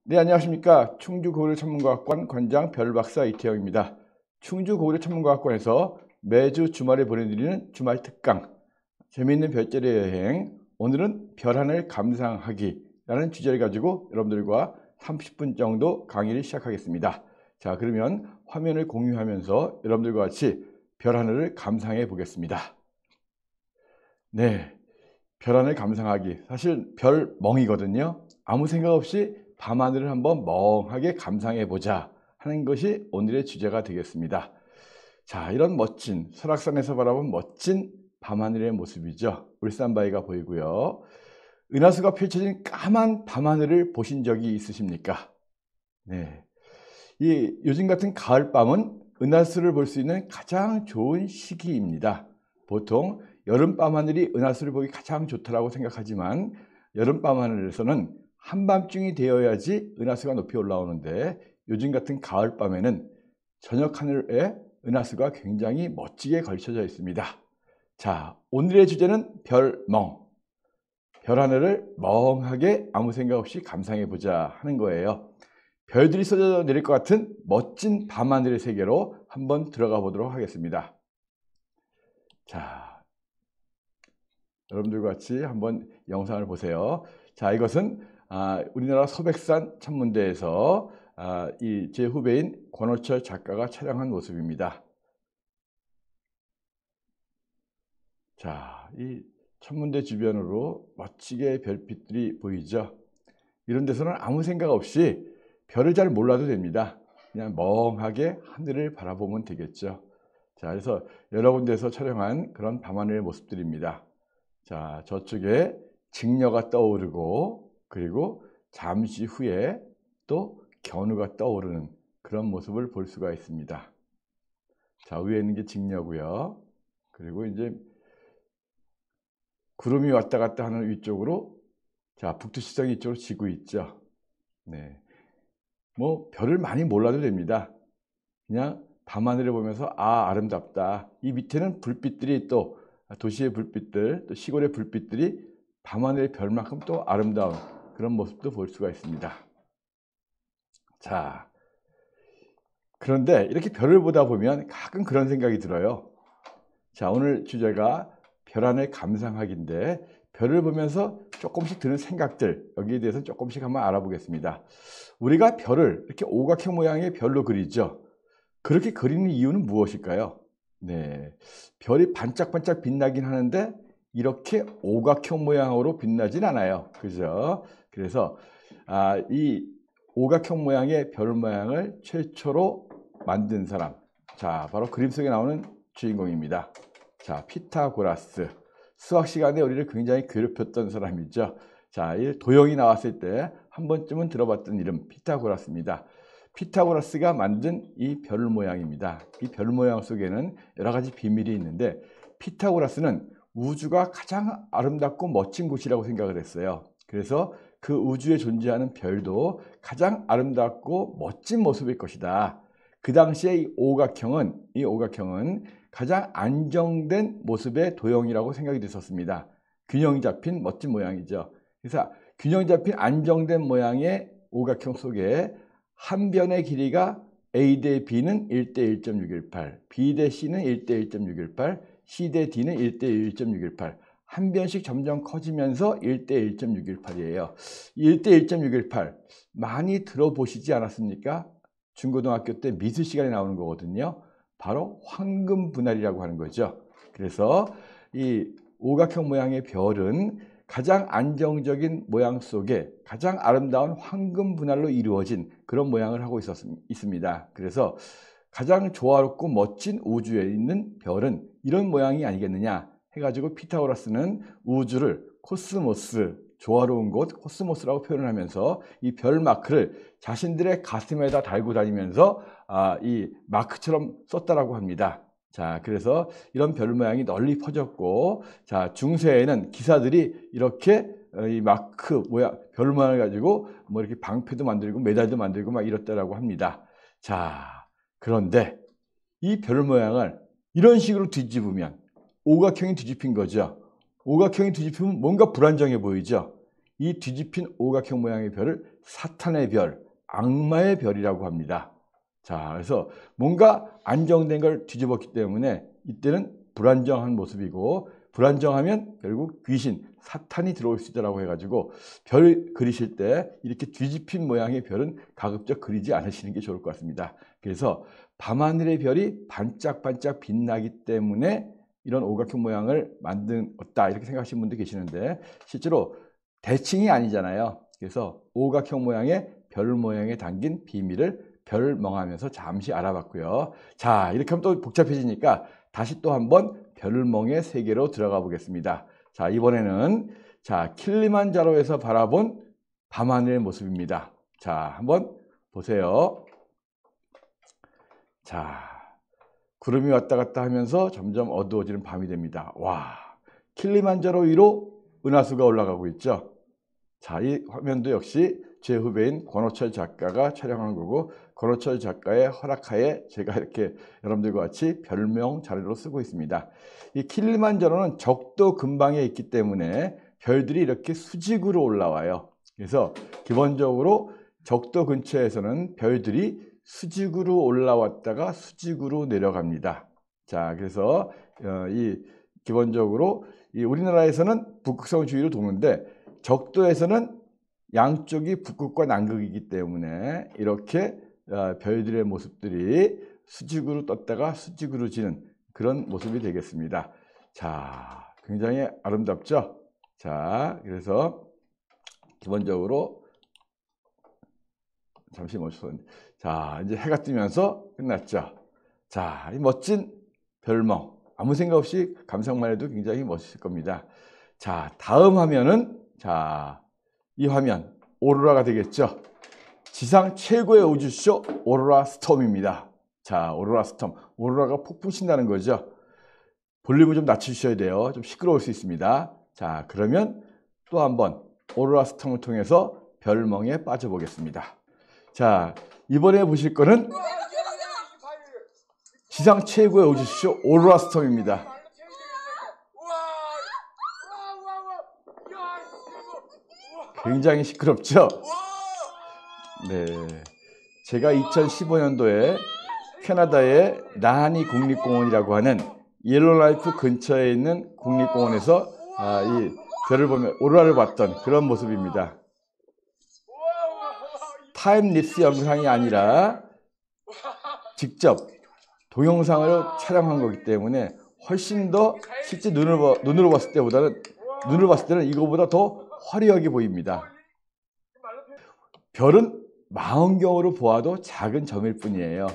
네, 안녕하십니까. 충주고구려천문과학관 관장 별박사 이태영입니다. 충주고구려천문과학관에서 매주 주말에 보내드리는 주말 특강, 재미있는 별자리 여행, 오늘은 별 하늘 감상하기 라는 주제를 가지고 여러분들과 30분 정도 강의를 시작하겠습니다. 자, 그러면 화면을 공유하면서 여러분들과 같이 별 하늘을 감상해 보겠습니다. 네, 별 하늘 감상하기, 사실 별 멍이거든요. 아무 생각 없이 밤하늘을 한번 멍하게 감상해 보자 하는 것이 오늘의 주제가 되겠습니다. 자, 이런 멋진 설악산에서 바라본 멋진 밤하늘의 모습이죠. 울산바위가 보이고요. 은하수가 펼쳐진 까만 밤하늘을 보신 적이 있으십니까? 네, 요즘 같은 가을밤은 은하수를 볼 수 있는 가장 좋은 시기입니다. 보통 여름밤 하늘이 은하수를 보기 가장 좋다고 생각하지만 여름밤 하늘에서는 한밤중이 되어야지 은하수가 높이 올라오는데 요즘 같은 가을밤에는 저녁 하늘에 은하수가 굉장히 멋지게 걸쳐져 있습니다. 자, 오늘의 주제는 별멍. 별 하늘을 멍하게 아무 생각 없이 감상해 보자 하는 거예요. 별들이 쏟아져 내릴 것 같은 멋진 밤하늘의 세계로 한번 들어가 보도록 하겠습니다. 자, 여러분들과 같이 한번 영상을 보세요. 자, 이것은 우리나라 소백산 천문대에서 제 후배인 권호철 작가가 촬영한 모습입니다. 자, 이 천문대 주변으로 멋지게 별빛들이 보이죠. 이런 데서는 아무 생각 없이 별을 잘 몰라도 됩니다. 그냥 멍하게 하늘을 바라보면 되겠죠. 자, 그래서 여러 군데에서 촬영한 그런 밤하늘의 모습들입니다. 자, 저쪽에 직녀가 떠오르고 그리고 잠시 후에 또 견우가 떠오르는 그런 모습을 볼 수가 있습니다. 자, 위에 있는 게 직녀고요. 그리고 이제 구름이 왔다 갔다 하는 위쪽으로, 자, 북두시성이 이쪽으로 지고 있죠. 네, 뭐 별을 많이 몰라도 됩니다. 그냥 밤하늘을 보면서 아름답다. 이 밑에는 불빛들이 또 도시의 불빛들, 또 시골의 불빛들이 밤하늘의 별만큼 또 아름다운 그런 모습도 볼 수가 있습니다. 자, 그런데 이렇게 별을 보다 보면 가끔 그런 생각이 들어요. 자, 오늘 주제가 별 하늘 감상하기인데 별을 보면서 조금씩 드는 생각들, 여기에 대해서 조금씩 한번 알아보겠습니다. 우리가 별을 이렇게 오각형 모양의 별로 그리죠. 그렇게 그리는 이유는 무엇일까요? 네, 별이 반짝반짝 빛나긴 하는데 이렇게 오각형 모양으로 빛나진 않아요. 그죠? 그래서 이 오각형 모양의 별 모양을 최초로 만든 사람, 자, 바로 그림 속에 나오는 주인공입니다. 자, 피타고라스. 수학 시간에 우리를 굉장히 괴롭혔던 사람이죠. 자, 이 도형이 나왔을 때 한 번쯤은 들어봤던 이름 피타고라스입니다. 피타고라스가 만든 이 별 모양입니다. 이 별 모양 속에는 여러 가지 비밀이 있는데 피타고라스는 우주가 가장 아름답고 멋진 곳이라고 생각을 했어요. 그래서 그 우주에 존재하는 별도 가장 아름답고 멋진 모습일 것이다. 그 당시에 이 오각형은 가장 안정된 모습의 도형이라고 생각이 됐었습니다. 균형 잡힌 멋진 모양이죠. 그래서 균형 잡힌 안정된 모양의 오각형 속에 한 변의 길이가 A 대 B는 1대 1.618, B 대 C는 1대 1.618, C 대 D는 1대 1.618, 한 변씩 점점 커지면서 1대 1.618이에요. 1대 1.618 많이 들어보시지 않았습니까? 중고등학교 때 미술 시간에 나오는 거거든요. 바로 황금 분할이라고 하는 거죠. 그래서 이 오각형 모양의 별은 가장 안정적인 모양 속에 가장 아름다운 황금 분할로 이루어진 그런 모양을 하고 있습니다. 그래서 가장 조화롭고 멋진 우주에 있는 별은 이런 모양이 아니겠느냐 해가지고 피타고라스는 우주를 코스모스, 조화로운 곳 코스모스라고 표현을 하면서 이 별 마크를 자신들의 가슴에다 달고 다니면서 이 마크처럼 썼다라고 합니다. 자, 그래서 이런 별 모양이 널리 퍼졌고, 자, 중세에는 기사들이 이렇게 이 마크 모양, 별 모양을 가지고 뭐 이렇게 방패도 만들고 메달도 만들고 막 이렇다라고 합니다. 자, 그런데 이 별 모양을 이런 식으로 뒤집으면 오각형이 뒤집힌 거죠. 오각형이 뒤집히면 뭔가 불안정해 보이죠. 이 뒤집힌 오각형 모양의 별을 사탄의 별, 악마의 별이라고 합니다. 자, 그래서 뭔가 안정된 걸 뒤집었기 때문에 이때는 불안정한 모습이고, 불안정하면 결국 귀신, 사탄이 들어올 수 있다고 해가지고 별 그리실 때 이렇게 뒤집힌 모양의 별은 가급적 그리지 않으시는 게 좋을 것 같습니다. 그래서 밤하늘의 별이 반짝반짝 빛나기 때문에 이런 오각형 모양을 만들었다 이렇게 생각하시는 분도 계시는데, 실제로 대칭이 아니잖아요. 그래서 오각형 모양의 별 모양에 담긴 비밀을 별멍하면서 잠시 알아봤고요. 자, 이렇게 하면 또 복잡해지니까 다시 또 한번 별멍의 세계로 들어가 보겠습니다. 자, 이번에는 자, 킬리만자로에서 바라본 밤하늘의 모습입니다. 자, 한번 보세요. 자, 구름이 왔다 갔다 하면서 점점 어두워지는 밤이 됩니다. 와, 킬리만자로 위로 은하수가 올라가고 있죠. 자, 이 화면도 역시 제 후배인 권호철 작가가 촬영한 거고, 권호철 작가의 허락하에 제가 이렇게 여러분들과 같이 별명 자료로 쓰고 있습니다. 이 킬리만자로는 적도 근방에 있기 때문에 별들이 이렇게 수직으로 올라와요. 그래서 기본적으로 적도 근처에서는 별들이 수직으로 올라왔다가 수직으로 내려갑니다. 자, 그래서 기본적으로 우리나라에서는 북극성 주위로 도는데, 적도에서는 양쪽이 북극과 남극이기 때문에 이렇게 별들의 모습들이 수직으로 떴다가 수직으로 지는 그런 모습이 되겠습니다. 자, 굉장히 아름답죠? 자, 그래서 기본적으로 잠시 멈춰서, 자, 이제 해가 뜨면서 끝났죠. 자, 이 멋진 별멍, 아무 생각 없이 감상만 해도 굉장히 멋있을 겁니다. 자, 다음 화면은, 자, 이 화면 오로라가 되겠죠. 지상 최고의 우주쇼 오로라 스톰입니다. 자, 오로라 스톰, 오로라가 폭풍 신다는 거죠. 볼륨을 좀 낮추셔야 돼요. 좀 시끄러울 수 있습니다. 자, 그러면 또 한번 오로라 스톰을 통해서 별멍에 빠져보겠습니다. 자, 이번에 보실 거는 지상 최고의 우주쇼 오로라 스톰입니다. 굉장히 시끄럽죠? 네, 제가 2015년도에 캐나다의 나하니 국립공원이라고 하는 옐로라이프 근처에 있는 국립공원에서 이 별을 보며 오로라를 봤던 그런 모습입니다. 타임립스 영상이 아니라 직접 동영상으로 촬영한 거기 때문에 훨씬 더 실제 눈으로 봤을 때는 이거보다 더 화려하게 보입니다. 별은 망원경으로 보아도 작은 점일 뿐이에요.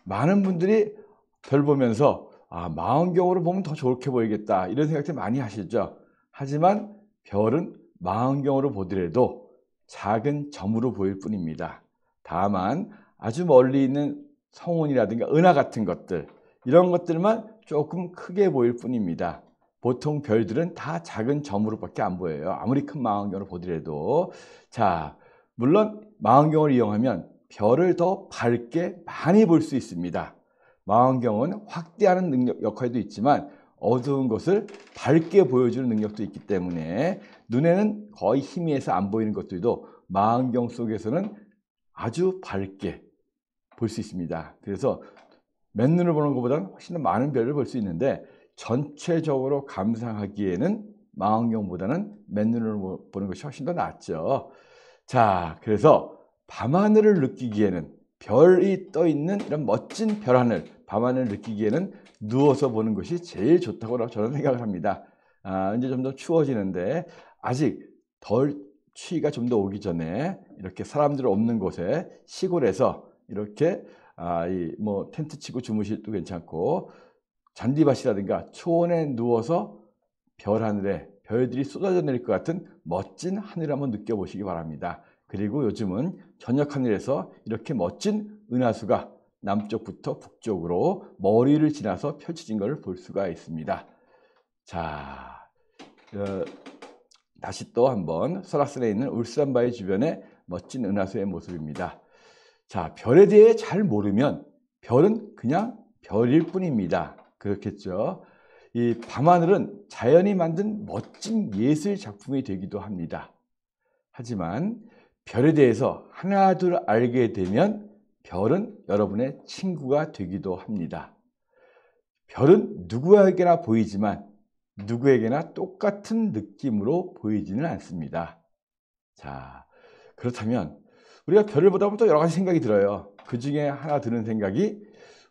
많은 분들이 별 보면서 망원경으로 보면 더 좋게 보이겠다 이런 생각들 많이 하시죠. 하지만 별은 망원경으로 보더라도 작은 점으로 보일 뿐입니다. 다만 아주 멀리 있는 성운이라든가 은하 같은 것들, 이런 것들만 조금 크게 보일 뿐입니다. 보통 별들은 다 작은 점으로밖에 안 보여요. 아무리 큰 망원경으로 보더라도. 자, 물론 망원경을 이용하면 별을 더 밝게 많이 볼 수 있습니다. 망원경은 확대하는 능력 역할도 있지만 어두운 것을 밝게 보여주는 능력도 있기 때문에 눈에는 거의 희미해서 안 보이는 것들도 망원경 속에서는 아주 밝게 볼 수 있습니다. 그래서 맨눈을 보는 것보다는 훨씬 더 많은 별을 볼 수 있는데, 전체적으로 감상하기에는 망원경보다는 맨눈으로 보는 것이 훨씬 더 낫죠. 자, 그래서 밤하늘을 느끼기에는, 별이 떠 있는 이런 멋진 별하늘, 밤하늘을 느끼기에는 누워서 보는 것이 제일 좋다고 저는 생각을 합니다. 이제 좀 더 추워지는데 아직 덜 추위가 좀 더 오기 전에 이렇게 사람들 없는 곳에 시골에서 이렇게 텐트 치고 주무실도 괜찮고, 잔디밭이라든가 초원에 누워서 별하늘에 별들이 쏟아져 내릴 것 같은 멋진 하늘을 한번 느껴보시기 바랍니다. 그리고 요즘은 저녁 하늘에서 이렇게 멋진 은하수가 남쪽부터 북쪽으로 머리를 지나서 펼쳐진 것을 볼 수가 있습니다. 자, 다시 또 한번 설악산에 있는 울산바위 주변의 멋진 은하수의 모습입니다. 자, 별에 대해 잘 모르면 별은 그냥 별일 뿐입니다. 그렇겠죠? 이 밤하늘은 자연이 만든 멋진 예술 작품이 되기도 합니다. 하지만 별에 대해서 하나둘 알게 되면 별은 여러분의 친구가 되기도 합니다. 별은 누구에게나 보이지만 누구에게나 똑같은 느낌으로 보이지는 않습니다. 자, 그렇다면 우리가 별을 보다 보면 또 여러 가지 생각이 들어요. 그 중에 하나 드는 생각이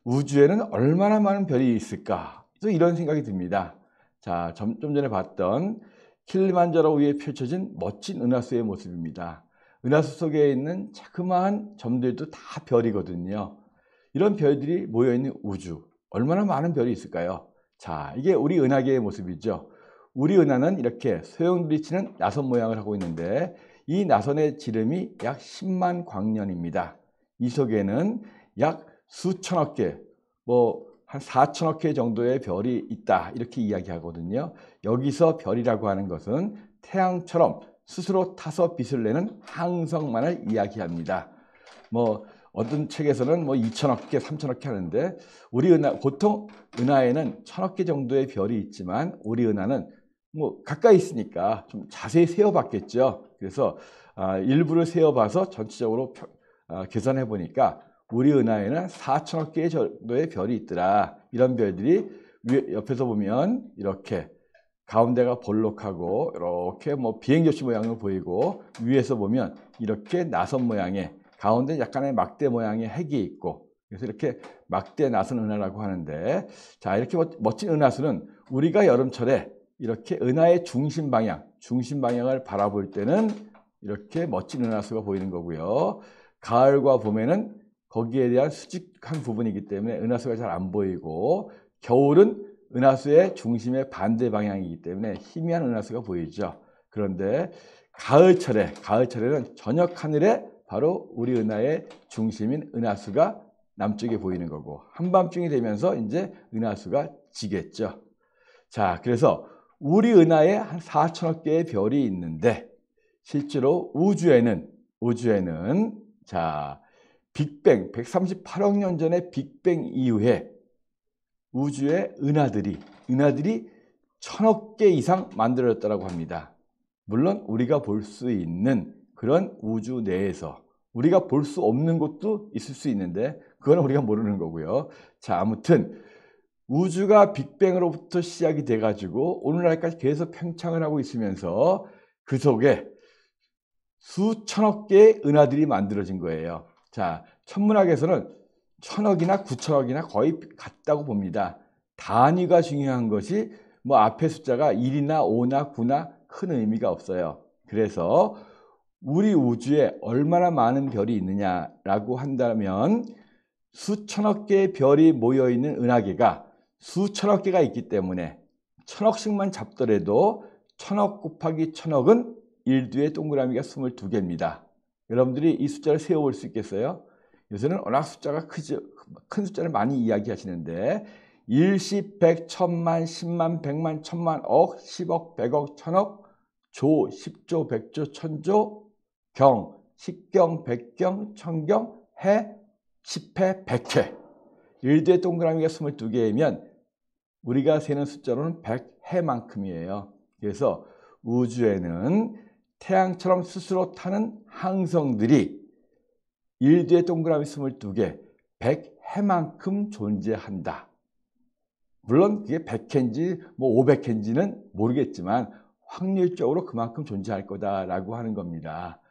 우주에는 얼마나 많은 별이 있을까? 또 이런 생각이 듭니다. 자, 좀 전에 봤던 킬리만자로 위에 펼쳐진 멋진 은하수의 모습입니다. 은하수 속에 있는 자그마한 점들도 다 별이거든요. 이런 별들이 모여있는 우주, 얼마나 많은 별이 있을까요? 자, 이게 우리 은하계의 모습이죠. 우리 은하는 이렇게 소용돌이 치는 나선 모양을 하고 있는데 이 나선의 지름이 약 10만 광년입니다. 이 속에는 약 수천억 개, 한 4천억 개 정도의 별이 있다 이렇게 이야기하거든요. 여기서 별이라고 하는 것은 태양처럼 스스로 타서 빛을 내는 항성만을 이야기합니다. 어떤 책에서는 2천억 개, 3천억 개 하는데 우리 은하, 보통 은하에는 1,000억 개 정도의 별이 있지만 우리 은하는 가까이 있으니까 좀 자세히 세어봤겠죠. 그래서 일부를 세어봐서 전체적으로 계산해 보니까 우리 은하에는 4천억 개의 정도의 별이 있더라. 이런 별들이 옆에서 보면 이렇게 가운데가 볼록하고 이렇게 비행접시 모양으로 보이고 위에서 보면 이렇게 나선 모양의 가운데 약간의 막대 모양의 핵이 있고 그래서 이렇게 막대 나선 은하라고 하는데 자 이렇게 멋진 은하수는 우리가 여름철에 이렇게 은하의 중심 방향을 바라볼 때는 이렇게 멋진 은하수가 보이는 거고요. 가을과 봄에는 거기에 대한 수직한 부분이기 때문에 은하수가 잘 안 보이고 겨울은 은하수의 중심의 반대 방향이기 때문에 희미한 은하수가 보이죠. 그런데 가을철에는 저녁 하늘에 바로 우리 은하의 중심인 은하수가 남쪽에 보이는 거고 한밤중이 되면서 이제 은하수가 지겠죠. 자, 그래서 우리 은하에 한 4천억 개의 별이 있는데 실제로 우주에는 자, 빅뱅 138억 년 전에 빅뱅 이후에 우주의 은하들이 1,000억 개 이상 만들어졌다고 합니다. 물론 우리가 볼 수 있는 그런 우주 내에서 우리가 볼 수 없는 곳도 있을 수 있는데 그거는 우리가 모르는 거고요. 자, 아무튼 우주가 빅뱅으로부터 시작이 돼가지고 오늘날까지 계속 팽창을 하고 있으면서 그 속에 수천억 개의 은하들이 만들어진 거예요. 자, 천문학에서는 1,000억이나 9천억이나 거의 같다고 봅니다. 단위가 중요한 것이 앞에 숫자가 1이나 5나 9나 큰 의미가 없어요. 그래서 우리 우주에 얼마나 많은 별이 있느냐라고 한다면 수천억 개의 별이 모여있는 은하계가 수천억 개가 있기 때문에 1,000억씩만 잡더라도 1,000억 곱하기 1,000억은 일두의 동그라미가 22개입니다. 여러분들이 이 숫자를 세어볼 수 있겠어요? 요새는 워낙 숫자가 크죠. 큰 숫자를 많이 이야기하시는데 1, 10, 100, 1000만, 10만, 100만, 1000만, 억, 10억, 100억, 1000억, 조, 10조, 100조, 1000조, 경, 10경, 100경, 1000경, 해, 10해, 100해. 일두의 동그라미가 22개이면 우리가 세는 숫자로는 100해만큼이에요. 그래서 우주에는 태양처럼 스스로 타는 항성들이 일두의 동그라미 22개, 100해만큼 존재한다. 물론 그게 100해인지 500해인지는 모르겠지만 확률적으로 그만큼 존재할 거다라고 하는 겁니다.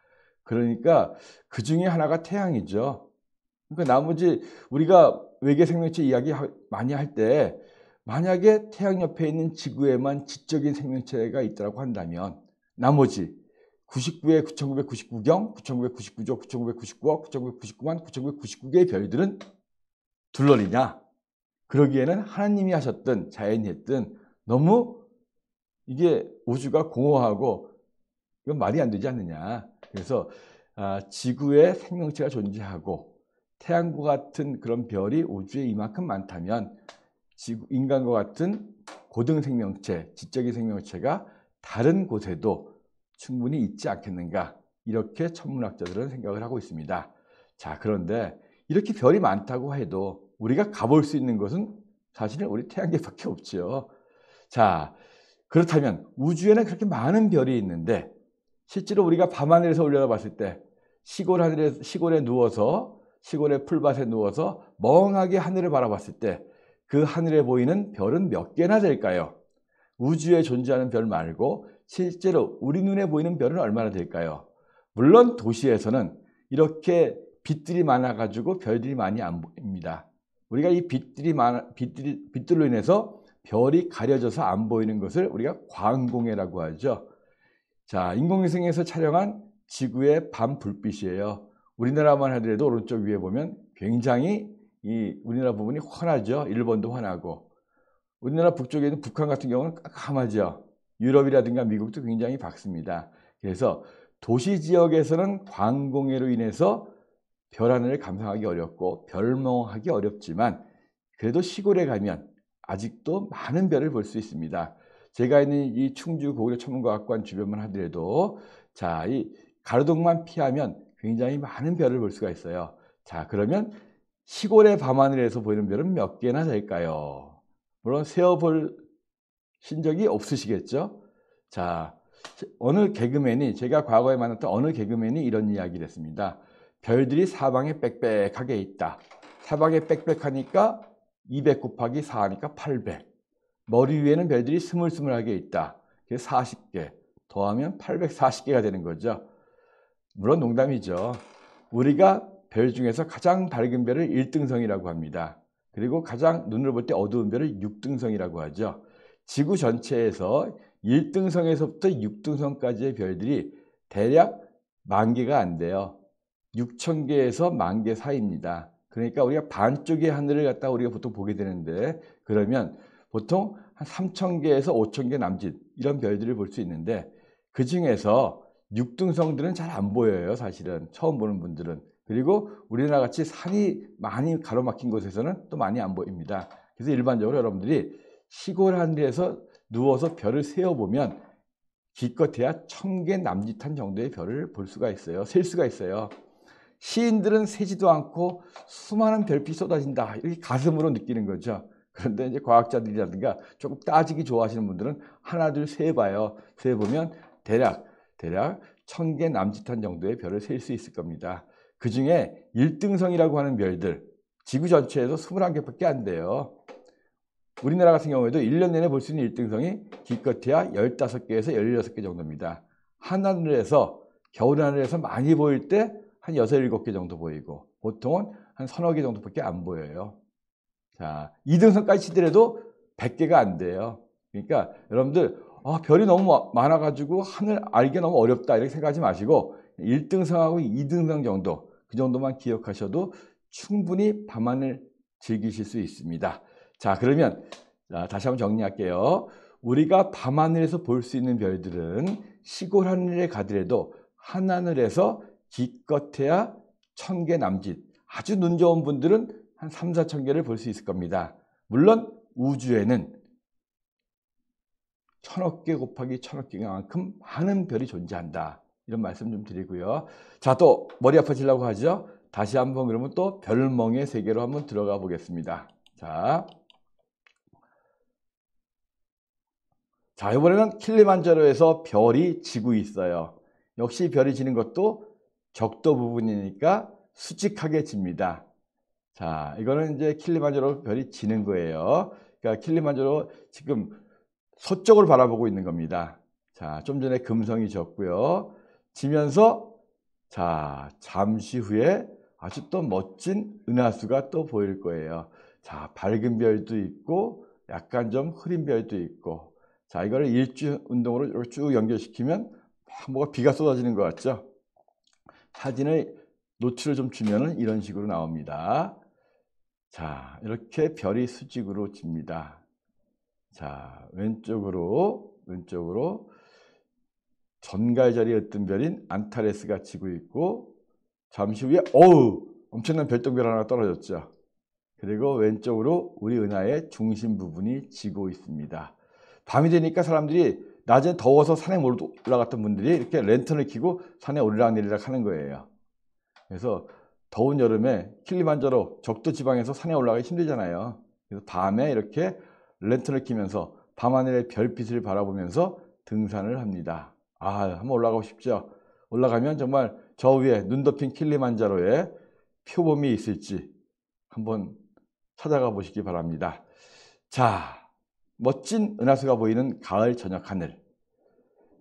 그러니까 그 중에 하나가 태양이죠. 그러니까 나머지 우리가 외계 생명체 이야기 많이 할 때 만약에 태양 옆에 있는 지구에만 지적인 생명체가 있다고 한다면 나머지 99의 9999경, 9999조, 9999억, 9999만, 9999개의 별들은 둘러리냐? 그러기에는 하나님이 하셨든 자연이 했든 너무 이게 우주가 공허하고 이건 말이 안 되지 않느냐. 그래서 지구에 생명체가 존재하고 태양과 같은 그런 별이 우주에 이만큼 많다면 인간과 같은 고등 생명체, 지적인 생명체가 다른 곳에도 충분히 있지 않겠는가 이렇게 천문학자들은 생각을 하고 있습니다. 자, 그런데 이렇게 별이 많다고 해도 우리가 가볼 수 있는 것은 사실은 우리 태양계밖에 없죠. 자, 그렇다면 우주에는 그렇게 많은 별이 있는데 실제로 우리가 밤하늘에서 올려다봤을 때 시골에 누워서 시골의 풀밭에 누워서 멍하게 하늘을 바라봤을 때 그 하늘에 보이는 별은 몇 개나 될까요? 우주에 존재하는 별 말고 실제로 우리 눈에 보이는 별은 얼마나 될까요? 물론 도시에서는 이렇게 빛들이 많아가지고 별들이 많이 안 보입니다. 우리가 이 빛들로 인해서 별이 가려져서 안 보이는 것을 우리가 광공해라고 하죠. 자, 인공위성에서 촬영한 지구의 밤 불빛이에요. 우리나라만 하더라도 오른쪽 위에 보면 굉장히 이 우리나라 부분이 환하죠. 일본도 환하고. 우리나라 북쪽에 있는 북한 같은 경우는 깜깜하죠. 유럽이라든가 미국도 굉장히 밝습니다. 그래서 도시 지역에서는 광공해로 인해서 별 하늘을 감상하기 어렵고 별멍하기 어렵지만 그래도 시골에 가면 아직도 많은 별을 볼 수 있습니다. 제가 있는 이 충주 고구려 천문과학관 주변만 하더라도 자, 이 가로등만 피하면 굉장히 많은 별을 볼 수가 있어요. 자, 그러면 시골의 밤하늘에서 보이는 별은 몇 개나 될까요? 물론 세어볼 적이 없으시겠죠? 자, 어느 개그맨이 제가 과거에 만났던 어느 개그맨이 이런 이야기를 했습니다. 별들이 사방에 빽빽하게 있다. 사방에 빽빽하니까 200 곱하기 4 하니까 800. 머리 위에는 별들이 스물스물하게 있다. 그래서 40개. 더하면 840개가 되는 거죠. 물론 농담이죠. 우리가 별 중에서 가장 밝은 별을 1등성이라고 합니다. 그리고 가장 눈으로 볼 때 어두운 별을 6등성이라고 하죠. 지구 전체에서 1등성에서부터 6등성까지의 별들이 대략 10,000개가 안 돼요. 6,000개에서 10,000개 사이입니다. 그러니까 우리가 반쪽의 하늘을 갖다 우리가 보통 보게 되는데 그러면 보통 한 3,000개에서 5,000개 남짓 이런 별들을 볼 수 있는데 그 중에서 6등성들은 잘 안 보여요. 사실은 처음 보는 분들은. 그리고 우리나라 같이 산이 많이 가로막힌 곳에서는 또 많이 안 보입니다. 그래서 일반적으로 여러분들이 시골 하늘에서 누워서 별을 세어보면 기껏해야 1,000개 남짓한 정도의 별을 볼 수가 있어요. 셀 수가 있어요. 시인들은 세지도 않고 수많은 별빛이 쏟아진다. 이렇게 가슴으로 느끼는 거죠. 그런데 이제 과학자들이라든가 조금 따지기 좋아하시는 분들은 하나, 둘 세봐요. 세보면 대략 1,000개 남짓한 정도의 별을 셀 수 있을 겁니다. 그 중에 1등성이라고 하는 별들, 지구 전체에서 21개밖에 안 돼요. 우리나라 같은 경우에도 1년 내내 볼 수 있는 1등성이 기껏해야 15개에서 16개 정도입니다. 한하늘에서, 겨울하늘에서 많이 보일 때 한 6, 7개 정도 보이고 보통은 한 서너 개 정도밖에 안 보여요. 자, 2등성까지 치더라도 100개가 안 돼요. 그러니까 여러분들 별이 너무 많아가지고 하늘 알기 너무 어렵다 이렇게 생각하지 마시고 1등성하고 2등성 정도 그 정도만 기억하셔도 충분히 밤하늘 즐기실 수 있습니다. 자, 그러면 다시 한번 정리할게요. 우리가 밤하늘에서 볼 수 있는 별들은 시골 하늘에 가더라도 한하늘에서 기껏해야 1,000개 남짓, 아주 눈 좋은 분들은 한 3, 4,000개를 볼 수 있을 겁니다. 물론 우주에는 1,000억 개 곱하기 1,000억 개만큼 많은 별이 존재한다. 이런 말씀 좀 드리고요. 자, 또 머리 아파지려고 하죠? 다시 한번 그러면 또 별멍의 세계로 한번 들어가 보겠습니다. 자, 이번에는 킬리만자로에서 별이 지고 있어요. 역시 별이 지는 것도 적도 부분이니까 수직하게 집니다. 자, 이거는 이제 킬리만자로 별이 지는 거예요. 그러니까 킬리만자로 지금 서쪽을 바라보고 있는 겁니다. 자, 좀 전에 금성이 졌고요. 지면서 자, 잠시 후에 아주 또 멋진 은하수가 또 보일 거예요. 자, 밝은 별도 있고 약간 좀 흐린 별도 있고 자, 이거를 일주 운동으로 이렇게 쭉 연결시키면 뭐가 비가 쏟아지는 것 같죠? 사진을 노출을 좀 주면은 이런 식으로 나옵니다. 자, 이렇게 별이 수직으로 집니다. 자, 왼쪽으로 전갈자리에 어떤 별인 안타레스가 지고 있고 잠시 후에 엄청난 별똥별 하나 떨어졌죠. 그리고 왼쪽으로 우리 은하의 중심 부분이 지고 있습니다. 밤이 되니까 사람들이 낮에 더워서 산에 못 올라갔던 분들이 이렇게 랜턴을 켜고 산에 오르락내리락 하는 거예요. 그래서 더운 여름에 킬리만자로 적도 지방에서 산에 올라가기 힘들잖아요. 그래서 밤에 이렇게 랜턴을 켜면서 밤하늘의 별빛을 바라보면서 등산을 합니다. 한번 올라가고 싶죠. 올라가면 정말 저 위에 눈 덮인 킬리만자로에 표범이 있을지 한번 찾아가 보시기 바랍니다. 자, 멋진 은하수가 보이는 가을 저녁 하늘.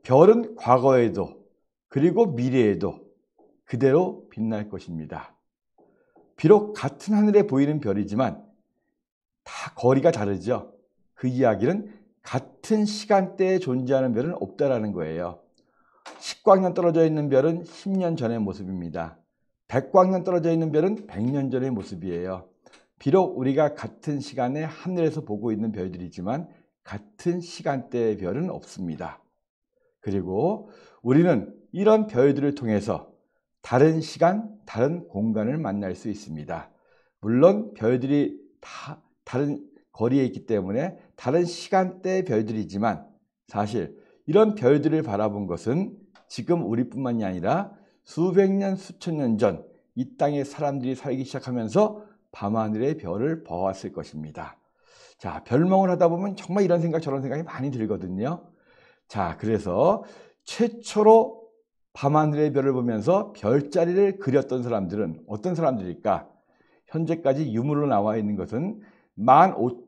별은 과거에도 그리고 미래에도 그대로 빛날 것입니다. 비록 같은 하늘에 보이는 별이지만 다 거리가 다르죠. 그 이야기는 같은 시간대에 존재하는 별은 없다라는 거예요. 10광년 떨어져 있는 별은 10년 전의 모습입니다. 100광년 떨어져 있는 별은 100년 전의 모습이에요. 비록 우리가 같은 시간에 하늘에서 보고 있는 별들이지만 같은 시간대의 별은 없습니다. 그리고 우리는 이런 별들을 통해서 다른 시간, 다른 공간을 만날 수 있습니다. 물론 별들이 다 다른 거리에 있기 때문에 다른 시간대의 별들이지만 사실 이런 별들을 바라본 것은 지금 우리뿐만이 아니라 수백 년, 수천 년 전 이 땅에 사람들이 살기 시작하면서 밤하늘의 별을 보았을 것입니다. 자, 별몽을 하다 보면 정말 이런 생각 저런 생각이 많이 들거든요. 자, 그래서 최초로 밤하늘의 별을 보면서 별자리를 그렸던 사람들은 어떤 사람들일까? 현재까지 유물로 나와 있는 것은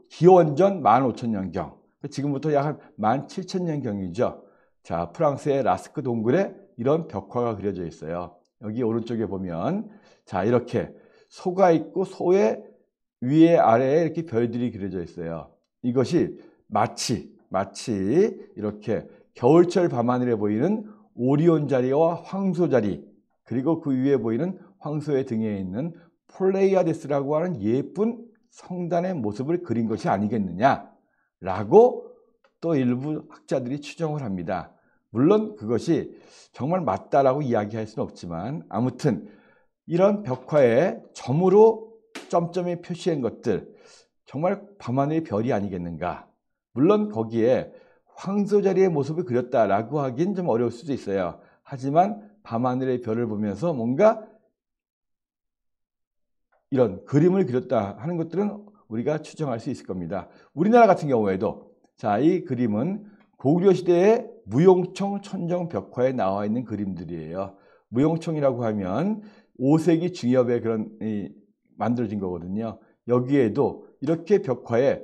기원전 15,000년경, 지금부터 약 한 17,000년경이죠. 자, 프랑스의 라스크 동굴에 이런 벽화가 그려져 있어요. 여기 오른쪽에 보면 자, 이렇게 소가 있고 소의 위에 아래에 이렇게 별들이 그려져 있어요. 이것이 마치 이렇게 겨울철 밤하늘에 보이는 오리온 자리와 황소 자리, 그리고 그 위에 보이는 황소의 등에 있는 폴레이아데스라고 하는 예쁜 성단의 모습을 그린 것이 아니겠느냐라고 또 일부 학자들이 추정을 합니다. 물론 그것이 정말 맞다라고 이야기할 수는 없지만 아무튼 이런 벽화에 점으로 점점에 표시한 것들 정말 밤하늘의 별이 아니겠는가. 물론 거기에 황소 자리의 모습을 그렸다라고 하긴 좀 어려울 수도 있어요. 하지만 밤하늘의 별을 보면서 뭔가 이런 그림을 그렸다 하는 것들은 우리가 추정할 수 있을 겁니다. 우리나라 같은 경우에도 자, 이 그림은 고구려시대의 무용총 천정 벽화에 나와 있는 그림들이에요. 무용총이라고 하면 5세기 중엽에 만들어진 거거든요. 여기에도 이렇게 벽화에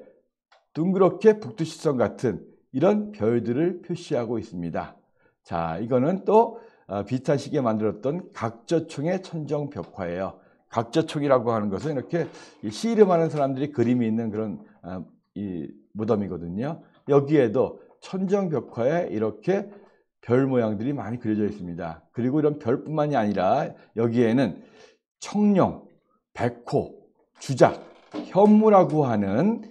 둥그렇게 북두시성 같은 이런 별들을 표시하고 있습니다. 자, 이거는 또 비슷한 시기에 만들었던 각저총의 천정 벽화예요. 각저총이라고 하는 것은 이렇게 씨름하는 사람들이 그림이 있는 그런 이 무덤이거든요. 여기에도 천정 벽화에 이렇게 별 모양들이 많이 그려져 있습니다. 그리고 이런 별뿐만이 아니라 여기에는 청룡, 백호, 주작, 현무라고 하는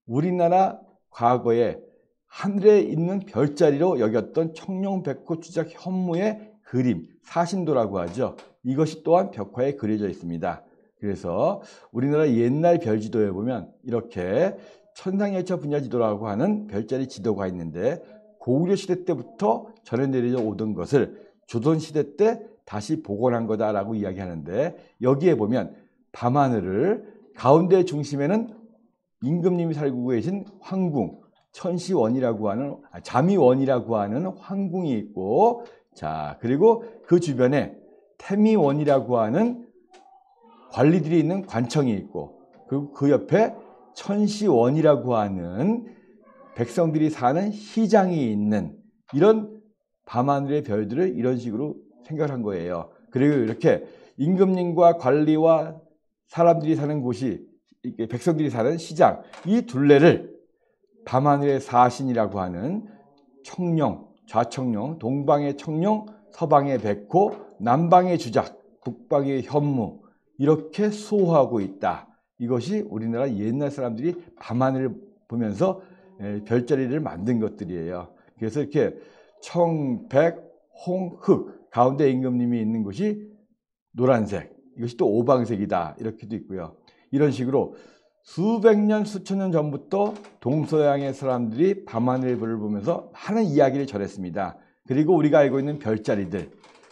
우리나라 과거에 하늘에 있는 별자리로 여겼던 청룡, 백호, 주작, 현무의 그림, 사신도라고 하죠. 이것이 또한 벽화에 그려져 있습니다. 그래서 우리나라 옛날 별지도에 보면 이렇게 천상열차 분야지도라고 하는 별자리 지도가 있는데 고구려 시대 때부터 전해 내려져 오던 것을 조선시대 때 다시 복원한 거다라고 이야기하는데 여기에 보면 밤하늘을 가운데 중심에는 임금님이 살고 계신 황궁, 천시원이라고 하는 자미원이라고 하는 황궁이 있고 자, 그리고 그 주변에 태미원이라고 하는 관리들이 있는 관청이 있고 그리고 그 옆에 천시원이라고 하는 백성들이 사는 시장이 있는 이런 밤하늘의 별들을 이런 식으로 생각한 거예요. 그리고 이렇게 임금님과 관리와 사람들이 사는 곳이 백성들이 사는 시장 이 둘레를 밤하늘의 사신이라고 하는 청룡, 좌청룡, 동방의 청룡, 서방의 백호, 남방의 주작, 북방의 현무 이렇게 수호하고 있다. 이것이 우리나라 옛날 사람들이 밤하늘을 보면서 별자리를 만든 것들이에요. 그래서 이렇게 청, 백, 홍, 흑 가운데 임금님이 있는 곳이 노란색 이것이 또 오방색이다 이렇게도 있고요. 이런 식으로 수백 년, 수천 년 전부터 동서양의 사람들이 밤하늘을 보면서 많은 이야기를 전했습니다. 그리고 우리가 알고 있는 별자리들,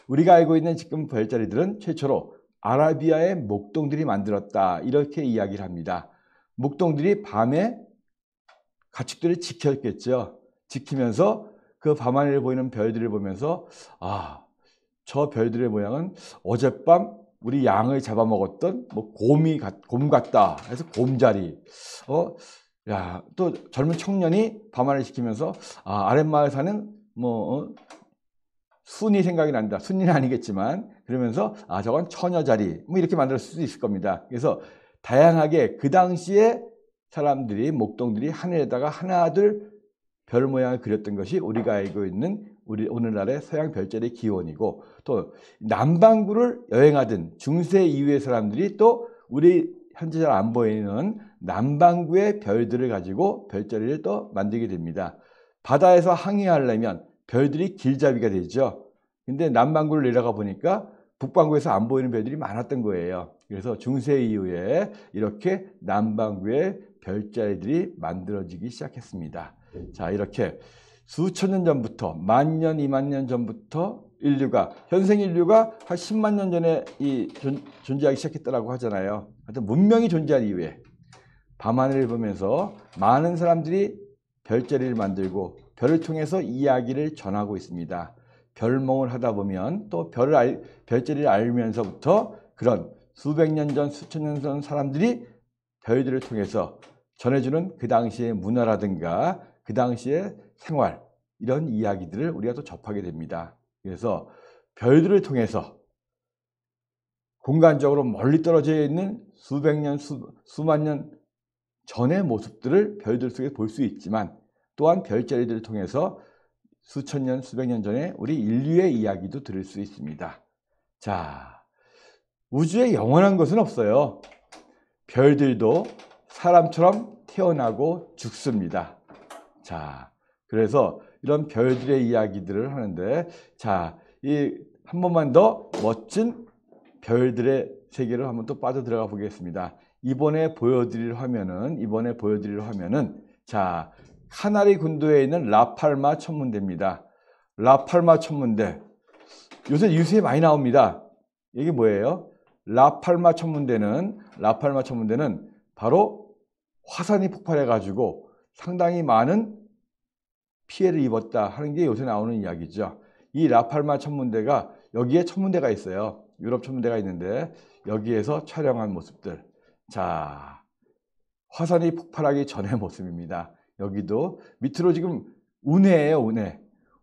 우리가 알고 있는 지금 별자리들은 최초로 아라비아의 목동들이 만들었다 이렇게 이야기를 합니다. 목동들이 밤에 가축들을 지켰겠죠. 지키면서 그 밤하늘에 보이는 별들을 보면서 아, 저 별들의 모양은 어젯밤 우리 양을 잡아먹었던 뭐 곰 같다 해서 곰자리. 야, 또 젊은 청년이 밤하늘 시키면서 아, 아랫마을 사는 뭐 순이 생각이 난다. 순이는 아니겠지만 그러면서 아, 저건 처녀자리 뭐 이렇게 만들 수도 있을 겁니다. 그래서 다양하게 그 당시에 사람들이 목동들이 하늘에다가 하나둘 별 모양을 그렸던 것이 우리가 알고 있는 우리 오늘날의 서양 별자리의 기원이고, 또 남반구를 여행하던 중세 이후의 사람들이 또 우리 현재 잘 안 보이는 남반구의 별들을 가지고 별자리를 또 만들게 됩니다. 바다에서 항해하려면 별들이 길잡이가 되죠. 근데 남반구를 내려가 보니까 북반구에서 안 보이는 별들이 많았던 거예요. 그래서 중세 이후에 이렇게 남반구의 별자리들이 만들어지기 시작했습니다. 자, 이렇게 수천 년 전부터, 만년, 2만 년 전부터 현생 인류가 한 10만 년 전에 존재하기 시작했다고 하잖아요. 하여튼 문명이 존재한 이후에 밤하늘을 보면서 많은 사람들이 별자리를 만들고 별을 통해서 이야기를 전하고 있습니다. 별몽을 하다 보면 또 별자리를 알면서부터 그런 수백 년 전, 수천 년 전 사람들이 별들을 통해서 전해주는 그 당시의 문화라든가 그 당시의 생활, 이런 이야기들을 우리가 또 접하게 됩니다. 그래서 별들을 통해서 공간적으로 멀리 떨어져 있는 수백 년, 수만 년 전의 모습들을 별들 속에 볼 수 있지만, 또한 별자리들을 통해서 수천 년, 수백 년 전에 우리 인류의 이야기도 들을 수 있습니다. 자, 우주에 영원한 것은 없어요. 별들도 사람처럼 태어나고 죽습니다. 자, 그래서 이런 별들의 이야기들을 하는데, 자, 한 번만 더 멋진 별들의 세계로 한번 또 빠져 들어가 보겠습니다. 이번에 보여드릴 화면은 자, 카나리 군도에 있는 라팔마 천문대입니다. 라팔마 천문대. 요새 뉴스에 많이 나옵니다. 이게 뭐예요? 라팔마 천문대는 바로 화산이 폭발해 가지고 상당히 많은 피해를 입었다 하는 게 요새 나오는 이야기죠. 이 라팔마 천문대가, 여기에 천문대가 있어요. 유럽 천문대가 있는데 여기에서 촬영한 모습들. 자, 화산이 폭발하기 전의 모습입니다. 여기도 밑으로 지금 운해예요, 운해.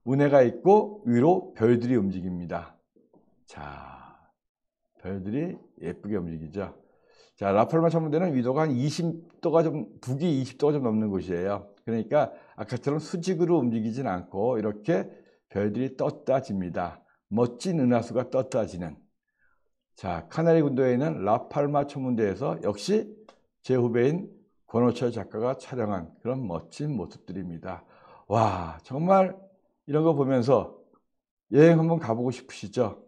운해가 있고 위로 별들이 움직입니다. 자, 별들이 예쁘게 움직이죠. 자, 라팔마 천문대는 위도가 한 20도가 좀, 북위 20도가 좀 넘는 곳이에요. 그러니까 아까처럼 수직으로 움직이진 않고 이렇게 별들이 떴다 집니다. 멋진 은하수가 떴다 지는. 자, 카나리 군도에 있는 라팔마 천문대에서 역시 제 후배인 권호철 작가가 촬영한 그런 멋진 모습들입니다. 와, 정말 이런 거 보면서 여행 한번 가보고 싶으시죠?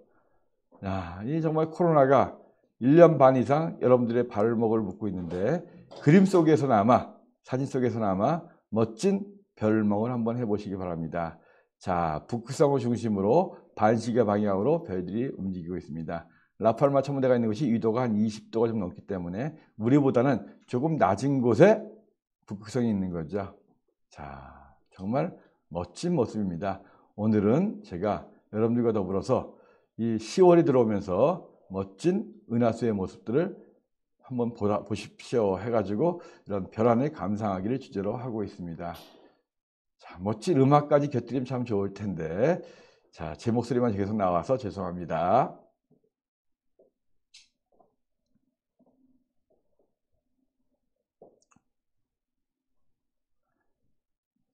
야, 이 정말 코로나가 1년 반 이상 여러분들의 발목을 묶고 있는데, 그림 속에서나마, 사진 속에서나마 멋진 별몽을 한번 해보시기 바랍니다. 자, 북극성을 중심으로 반시계 방향으로 별들이 움직이고 있습니다. 라팔마 천문대가 있는 곳이 위도가 한 20도가 좀 넘기 때문에 우리보다는 조금 낮은 곳에 북극성이 있는 거죠. 자, 정말 멋진 모습입니다. 오늘은 제가 여러분들과 더불어서 이 10월이 들어오면서 멋진 은하수의 모습들을 한번 보십시오 해가지고 이런 별하늘 감상하기를 주제로 하고 있습니다. 자, 멋진 음악까지 곁들이면 참 좋을 텐데, 자, 제 목소리만 계속 나와서 죄송합니다.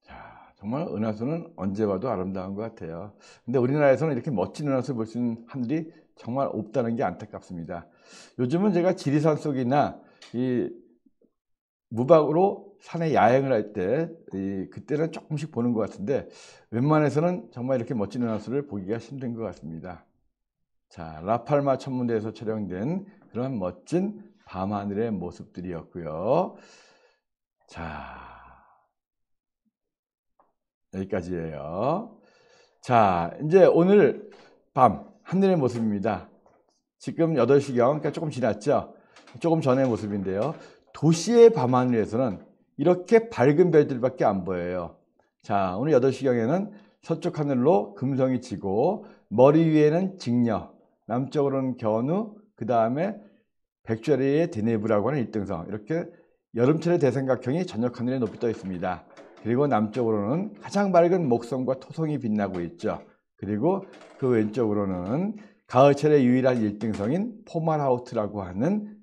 자, 정말 은하수는 언제 봐도 아름다운 것 같아요. 근데 우리나라에서는 이렇게 멋진 은하수 볼 수 있는 하늘이 정말 없다는 게 안타깝습니다. 요즘은 제가 지리산 속이나 이 무박으로 산에 야행을 할 때 그때는 조금씩 보는 것 같은데, 웬만해서는 정말 이렇게 멋진 은하수를 보기가 힘든 것 같습니다. 자, 라팔마 천문대에서 촬영된 그런 멋진 밤하늘의 모습들이었고요. 자, 여기까지예요. 자, 이제 오늘 밤 하늘의 모습입니다. 지금 8시경, 그러니까 조금 지났죠? 조금 전의 모습인데요. 도시의 밤하늘에서는 이렇게 밝은 별들밖에 안 보여요. 자, 오늘 8시경에는 서쪽 하늘로 금성이 지고 머리 위에는 직녀, 남쪽으로는 견우, 그 다음에 백좌리의 대내부라고 하는 일등성, 이렇게 여름철의 대삼각형이 저녁 하늘에 높이 떠 있습니다. 그리고 남쪽으로는 가장 밝은 목성과 토성이 빛나고 있죠. 그리고 그 왼쪽으로는 가을철의 유일한 일등성인 포말하우트라고 하는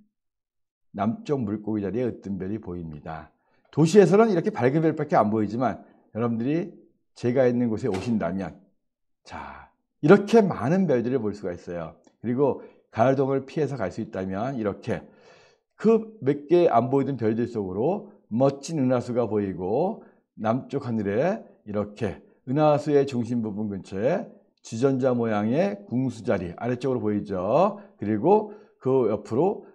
남쪽 물고기 자리에 으뜸별이 보입니다. 도시에서는 이렇게 밝은 별밖에 안 보이지만 여러분들이 제가 있는 곳에 오신다면 자, 이렇게 많은 별들을 볼 수가 있어요. 그리고 가을동을 피해서 갈 수 있다면 이렇게 그 몇 개 안 보이던 별들 속으로 멋진 은하수가 보이고 남쪽 하늘에 이렇게 은하수의 중심 부분 근처에 주전자 모양의 궁수자리 아래쪽으로 보이죠. 그리고 그 옆으로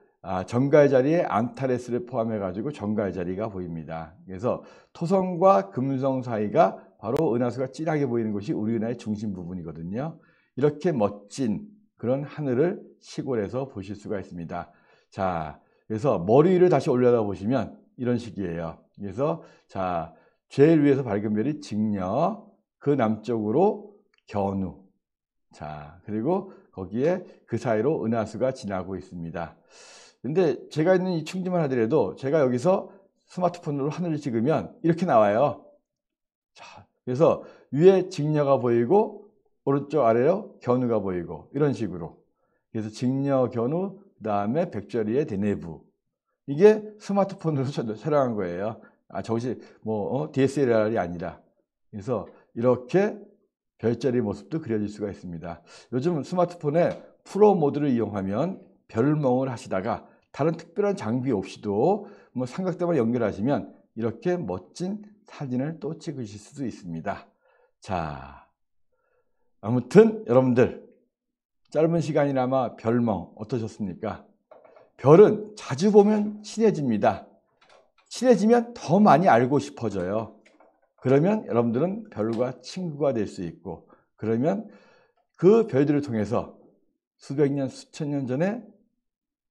정갈 자리에 안타레스를 포함해 가지고 정갈 자리가 보입니다. 그래서 토성과 금성 사이가 바로 은하수가 진하게 보이는 곳이 우리 은하의 중심 부분이거든요. 이렇게 멋진 그런 하늘을 시골에서 보실 수가 있습니다. 자, 그래서 머리 위를 다시 올려다 보시면 이런 식이에요. 그래서 자, 제일 위에서 밝은 별이 직녀, 그 남쪽으로 견우. 자, 그리고 거기에 그 사이로 은하수가 지나고 있습니다. 근데 제가 있는 이 충주만 하더라도 제가 여기서 스마트폰으로 하늘을 찍으면 이렇게 나와요. 자, 그래서 위에 직녀가 보이고 오른쪽 아래로 견우가 보이고 이런 식으로. 그래서 직녀, 견우, 그 다음에 백좌리의 대내부. 이게 스마트폰으로 촬영한 거예요. 저것이 뭐 DSLR이 아니라. 그래서 이렇게 별자리 모습도 그려질 수가 있습니다. 요즘 스마트폰에 프로 모드를 이용하면 별멍을 하시다가 다른 특별한 장비 없이도 뭐 삼각대만 연결하시면 이렇게 멋진 사진을 또 찍으실 수도 있습니다. 자, 아무튼 여러분들 짧은 시간이나마 별멍 어떠셨습니까? 별은 자주 보면 친해집니다. 친해지면 더 많이 알고 싶어져요. 그러면 여러분들은 별과 친구가 될 수 있고, 그러면 그 별들을 통해서 수백 년, 수천 년 전에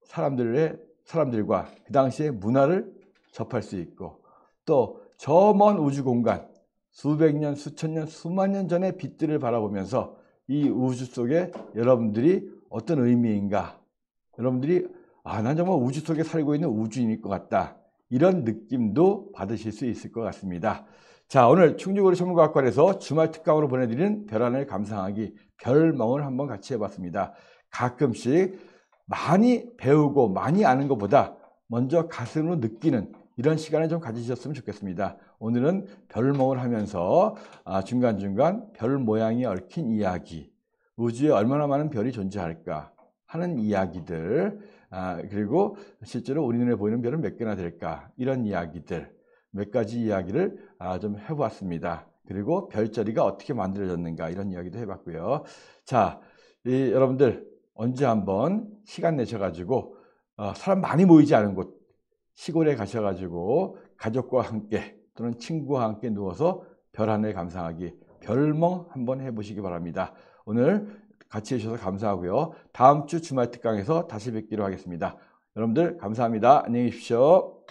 사람들과 그 당시의 문화를 접할 수 있고, 또 저 먼 우주 공간, 수백 년, 수천 년, 수만 년 전의 빛들을 바라보면서 이 우주 속에 여러분들이 어떤 의미인가, 여러분들이 난 정말 우주 속에 살고 있는 우주인일 것 같다, 이런 느낌도 받으실 수 있을 것 같습니다. 자, 오늘 충주고리 천문과학관에서 주말 특강으로 보내드리는 별하늘 감상하기, 별멍을 한번 같이 해봤습니다. 가끔씩 많이 배우고 많이 아는 것보다 먼저 가슴으로 느끼는 이런 시간을 좀 가지셨으면 좋겠습니다. 오늘은 별멍을 하면서 중간중간 별 모양이 얽힌 이야기, 우주에 얼마나 많은 별이 존재할까 하는 이야기들, 그리고 실제로 우리 눈에 보이는 별은 몇 개나 될까, 이런 이야기들, 몇 가지 이야기를 좀 해보았습니다. 그리고 별자리가 어떻게 만들어졌는가, 이런 이야기도 해봤고요. 자, 여러분들 언제 한번 시간 내셔가지고 사람 많이 모이지 않은 곳, 시골에 가셔가지고 가족과 함께 또는 친구와 함께 누워서 별 하늘 감상하기, 별멍 한번 해보시기 바랍니다. 오늘 같이 해주셔서 감사하고요. 다음 주 주말 특강에서 다시 뵙기로 하겠습니다. 여러분들 감사합니다. 안녕히 계십시오.